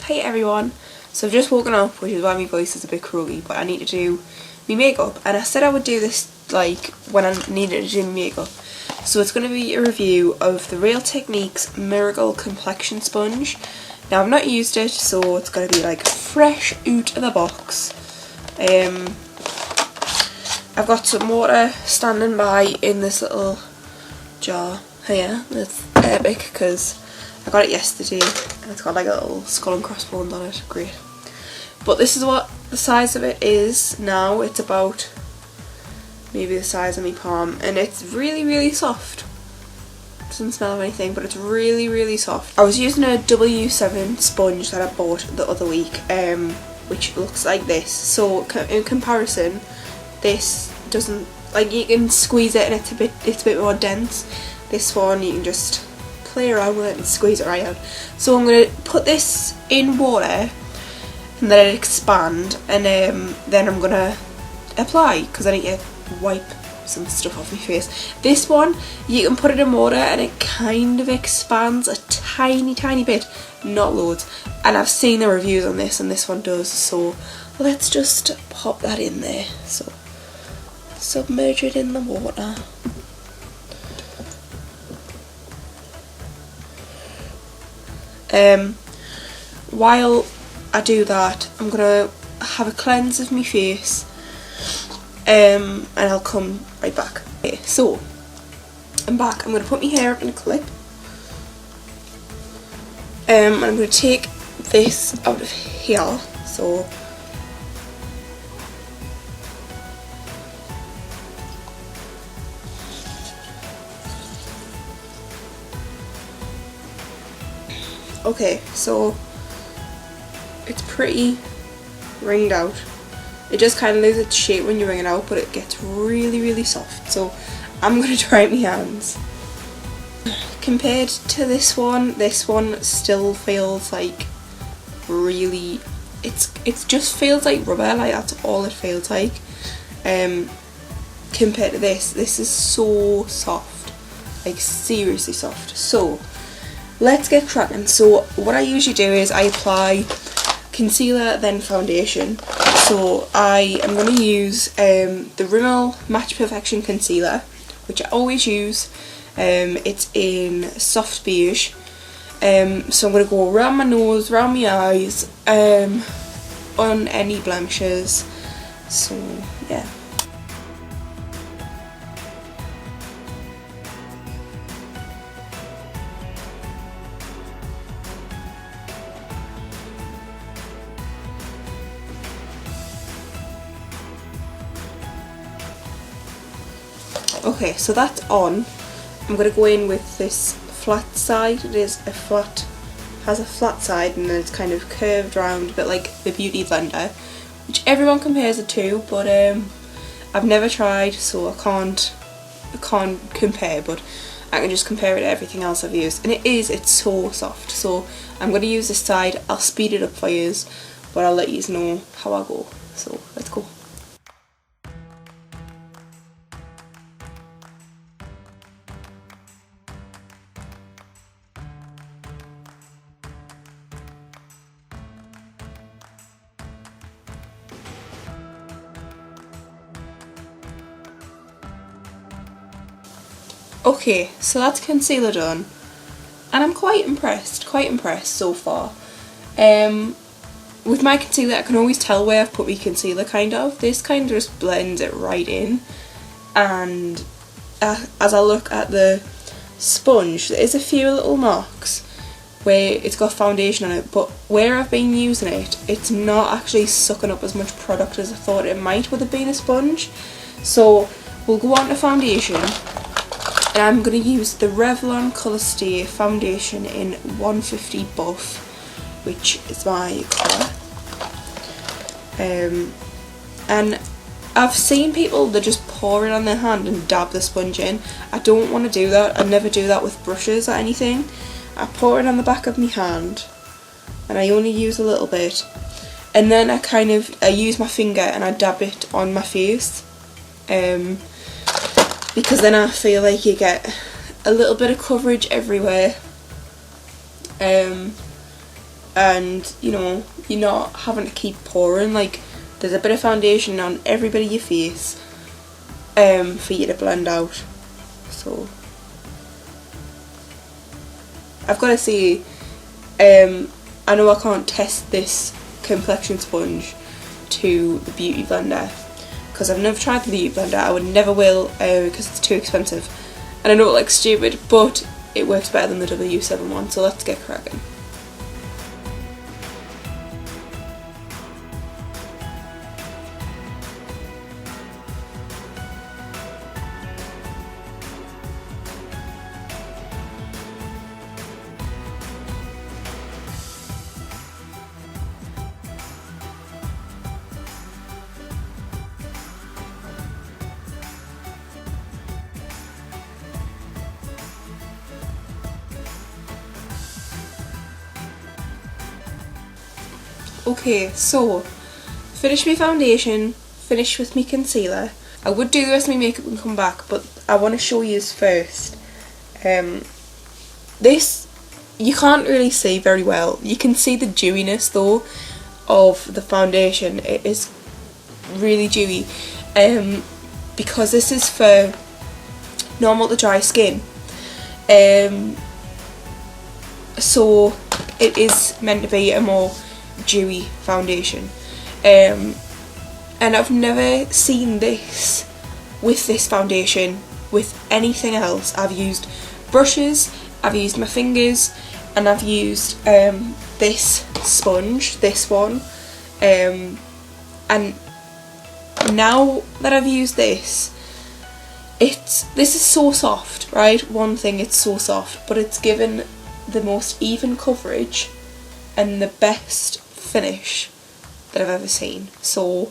Hey everyone, so I've just woken up, which is why my voice is a bit croaky, but I need to do my makeup, and I said I would do this like when I needed to do my makeup. So it's going to be a review of the Real Techniques Miracle Complexion Sponge. Now I've not used it, so it's going to be like fresh out of the box. I've got some water standing by in this little jar here. It's epic because I got it yesterday and it's got like a little skull and crossbones on it. Great. But this is what the size of it is now. It's about maybe the size of my palm, and it's really soft. Doesn't smell of anything, but it's really soft. I was using a W7 sponge that I bought the other week, which looks like this. So in comparison, this doesn't, like, you can squeeze it and it's a bit more dense. This one you can just play around with it and squeeze it right out. So I'm going to put this in water and let it expand, and then I'm going to apply because I need to wipe some stuff off my face. This one you can put it in water and it kind of expands a tiny bit, not loads, and I've seen the reviews on this and this one does. So let's just pop that in there. So submerge it in the water. While I do that, I'm gonna have a cleanse of my face, and I'll come right back. Okay, so I'm back. I'm gonna put my hair up in a clip, and I'm gonna take this out of here. So okay, so it's pretty ringed out. It just kind of loses its shape when you wring it out, but it gets really soft. So I'm going to try my hands. Compared to this one still feels like really, it just feels like rubber, like that's all it feels like. Compared to this is so soft, like seriously soft. So let's get cracking. So what I usually do is I apply concealer then foundation. So I am going to use the Rimmel Match Perfection concealer, which I always use. It's in soft beige. So I'm going to go around my nose, around my eyes, on any blemishes. So yeah. Okay, so that's on. I'm going to go in with this flat side. It is has a flat side, and then it's kind of curved round, a bit like the Beauty Blender, which everyone compares it to, but I've never tried, so I can't compare, but I can just compare it to everything else I've used, and it's so soft. So I'm going to use this side. I'll speed it up for you, but I'll let you know how I go. So let's go. Okay, so that's concealer done, and I'm quite impressed so far. With my concealer I can always tell where I've put my concealer kind of. This kind of just blends it right in, and as I look at the sponge, there is a few little marks where it's got foundation on it, but where I've been using it, it's not actually sucking up as much product as I thought it might with it being a sponge. So we'll go on to foundation. And I'm going to use the Revlon Colour Stay foundation in 150 Buff, which is my colour. And I've seen people that just pour it on their hand and dab the sponge in. I don't want to do that. I never do that with brushes or anything. I pour it on the back of my hand, and I only use a little bit. And then I use my finger and I dab it on my face. Because then I feel like you get a little bit of coverage everywhere, and you know, you're not having to keep pouring. Like, there's a bit of foundation on every bit of your face for you to blend out. So I've got to say, I know I can't test this complexion sponge to the beauty blender because I've never tried the beauty blender. I would never will because it's too expensive, and I know it looks stupid, but it works better than the W7 one, so let's get cracking. Okay, so finish my foundation, finish with my concealer. I would do the rest of my makeup and come back, but I want to show you first. This you can't really see very well. You can see the dewiness though of the foundation. It is really dewy, because this is for normal to dry skin. So it is meant to be a more dewy foundation, and I've never seen this with this foundation with anything else. I've used brushes, I've used my fingers, and I've used this sponge, this one, and now that I've used this is so soft, right? One thing, it's so soft, but it's given the most even coverage and the best finish that I've ever seen. So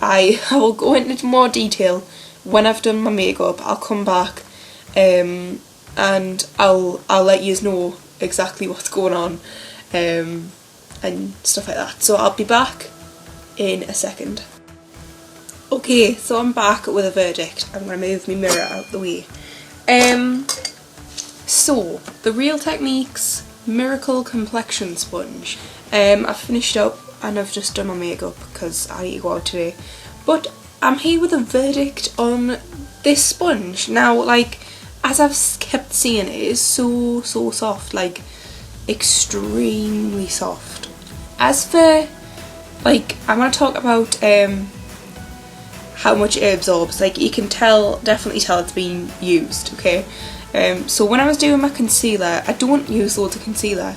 I will go into more detail when I've done my makeup. I'll come back and I'll let you know exactly what's going on and stuff like that. So I'll be back in a second. Okay, so I'm back with a verdict. I'm going to move my mirror out the way. So the Real Techniques Miracle Complexion Sponge. I've finished up and I've just done my makeup because I need to go out today. But I'm here with a verdict on this sponge. Now, like, as I've kept saying, it is so soft, like extremely soft. As for, like, I'm going to talk about how much it absorbs. Like, you can definitely tell it's been used, okay? So when I was doing my concealer, I don't use loads of concealer,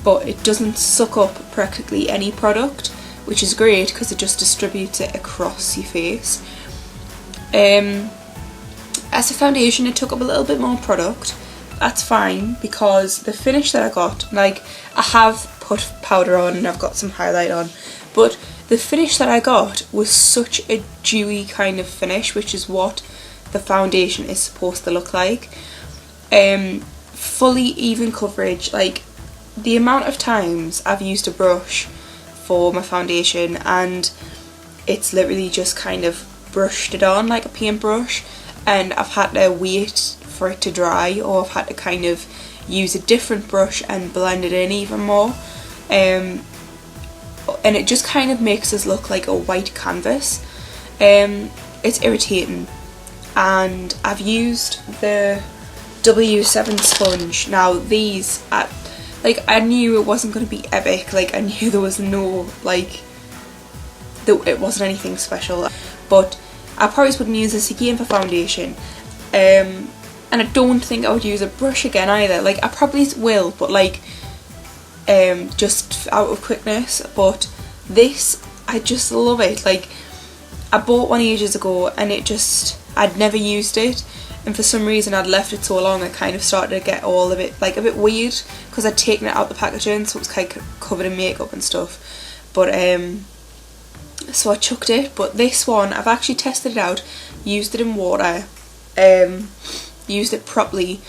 but it doesn't suck up practically any product, which is great because it just distributes it across your face. As a foundation, it took up a little bit more product. That's fine because the finish that I got, like, I have put powder on and I've got some highlight on, but the finish that I got was such a dewy kind of finish, which is what the foundation is supposed to look like. Fully even coverage. Like, the amount of times I've used a brush for my foundation and it's literally just kind of brushed it on like a paintbrush, and I've had to wait for it to dry, or I've had to kind of use a different brush and blend it in even more, and it just kind of makes us look like a white canvas. It's irritating. And I've used the W7 sponge. Now these, I knew it wasn't going to be epic. Like, I knew there was no, like, it wasn't anything special, but I probably wouldn't use this again for foundation. And I don't think I would use a brush again either. Like, I probably will, but like, just out of quickness. But this, I just love it. Like, I bought one ages ago and I'd never used it, and for some reason I'd left it so long I kind of started to get all of it, like, a bit weird because I'd taken it out the packaging, so it was kind of covered in makeup and stuff. But so I chucked it. But this one, I've actually tested it out, used it in water, used it properly,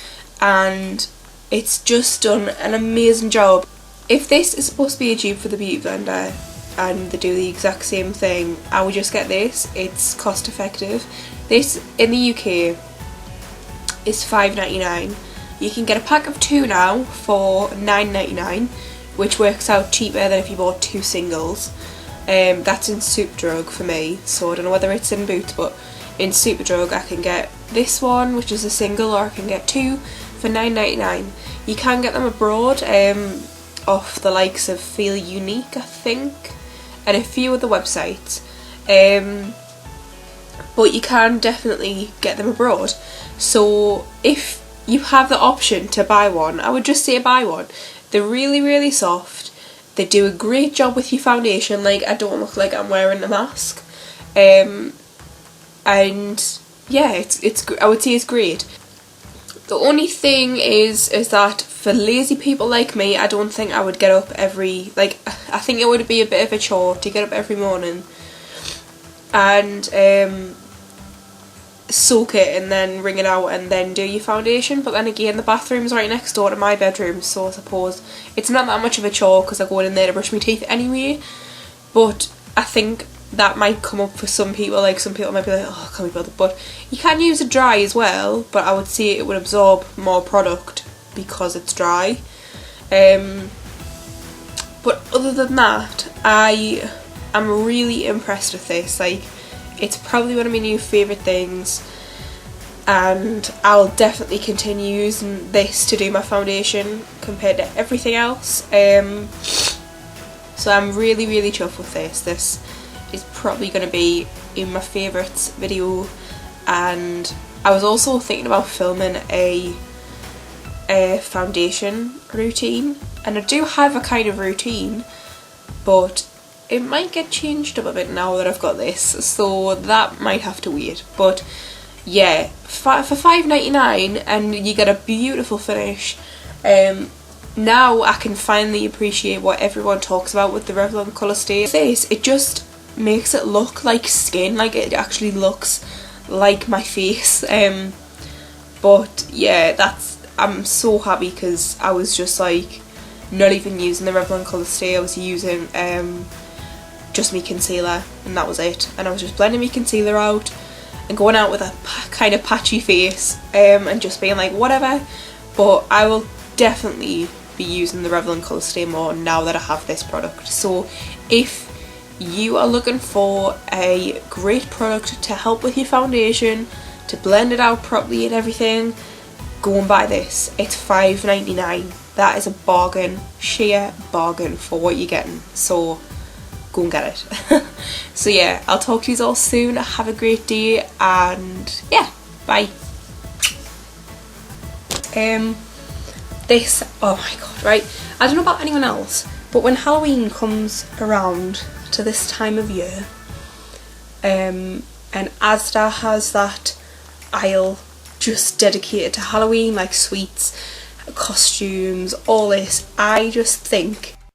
and it's just done an amazing job. If this is supposed to be a dupe for the beauty blender and they do the exact same thing, I would just get this. It's cost effective. This in the UK is $5.99. You can get a pack of 2 now for $9.99. which works out cheaper than if you bought 2 singles. That's in Superdrug for me, so I don't know whether it's in Boots, but in Superdrug I can get this one, which is a single, or I can get 2 for £9.99. You can get them abroad, off the likes of Feel Unique, I think, and a few other websites, but you can definitely get them abroad. So if you have the option to buy one, I would just say buy one. They're really, really soft. They do a great job with your foundation. Like, I don't look like I'm wearing a mask. And yeah, it's I would say it's great. The only thing is that for lazy people like me, I don't think I would get up every, like, I think it would be a bit of a chore to get up every morning and soak it and then wring it out and then do your foundation. But then again, the bathroom's right next door to my bedroom, so I suppose it's not that much of a chore because I go in there to brush my teeth anyway. But I think that might come up for some people. Like, some people might be like, oh, I can't be bothered. But you can use it dry as well, but I would say it would absorb more product because it's dry. But other than that, I am really impressed with this. Like, it's probably one of my new favourite things, and I'll definitely continue using this to do my foundation compared to everything else. So I'm really, really chuffed with this. This is probably going to be in my favourites video, and I was also thinking about filming a foundation routine, and I do have a kind of routine, but it might get changed up a bit now that I've got this, so that might have to wait. But yeah, for £5.99 and you get a beautiful finish. Now I can finally appreciate what everyone talks about with the Revlon Colour Stay. This, it just makes it look like skin, like it actually looks like my face. But yeah, I'm so happy because I was just like not even using the Revlon Colour Stay. I was using just my concealer, and that was it, and I was just blending my concealer out and going out with a kind of patchy face, and just being like whatever. But I will definitely be using the Revlon Colour Stay more now that I have this product. So if you are looking for a great product to help with your foundation, to blend it out properly and everything, go and buy this. It's £5.99. That is a bargain, sheer bargain for what you're getting, so go and get it. So yeah, I'll talk to you all soon. Have a great day, and yeah, bye. This, oh my god, right, I don't know about anyone else, but when Halloween comes around to this time of year, and Asda has that aisle just dedicated to Halloween, like sweets, costumes, all this, I just think